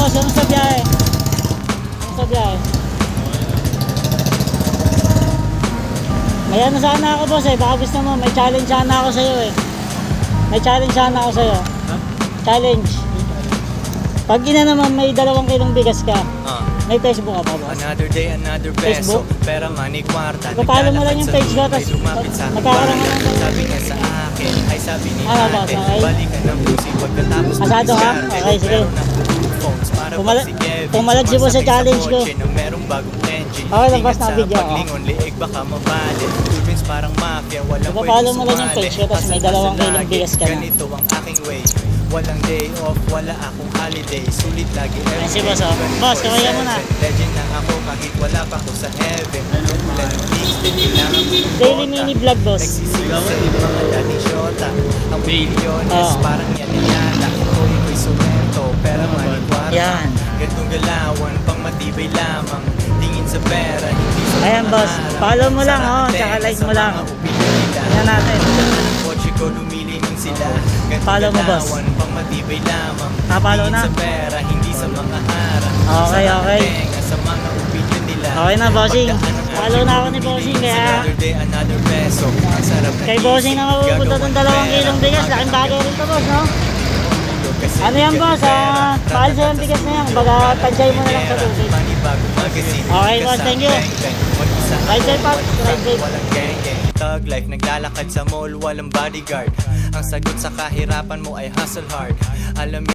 boss, yung sa biyahe. Yung sa biyahe. May ano sana ako boss eh, baka gusto mo, may challenge sana ako sa'yo eh. May challenge sana ako sa'yo. Challenge. Pag ina naman may 2 kilong bigas ka, may Facebook ka pa boss? Another day, another peso. Pera, money, kwarta. Papalo mo lang yung page ko, tapos magkakaroon ka lang. Sabi niya sa akin, ay sabi ni Ano boss, ate, okay? balikan ng pusi pagkatapos Asado ka? Okay, sige. Pumalag si boss sa challenge ko. Merong bagong engine. Okay, labas na video. Paglingon, liig baka mabalit. Turbines parang mafia, walang Papalo mo lang yung page ko, tapos may 2 kilong bigas ka na. Ganito ang aking way. Walang day off, wala akong holiday. Sulit lagi Ayan si boss oh. Boss, kamaya mo na. Legend na ako kahit wala pa ako sa heaven. Daily mini vlog boss. Nagsisigaw sa ibang dati shota. Ang milyones parang yan yata. Iko'y sumento, pera malikwarta. Yan. Gantong galawan, pang matibay lamang. Tingin sa pera, hindi sa Ayan boss, follow mo lang oh, tsaka like mo lang. Tingnan natin. Kotse ko lumilingin sila. Follow mo boss. Pang matibay lamang. Follow na. Tingin sa pera, hindi sa mga harang. Okay, okay. Sa mga opinion nila. Okay na bossing. Follow na ako ni bossing kaya Another day, another peso. Ang sarap na kay bossing na mapupunta ng 2 kilong bigas. Laking bagay rin to boss no? Ano yan boss ah? Mahal sa yung bigas na yan. Baga tansay mo na lang sa tubig. Okay boss, thank you. Ride safe pa. Ride safe. Thug life, naglalakad sa mall, walang bodyguard. Ang sagot sa kahirapan mo ay hustle hard. Alam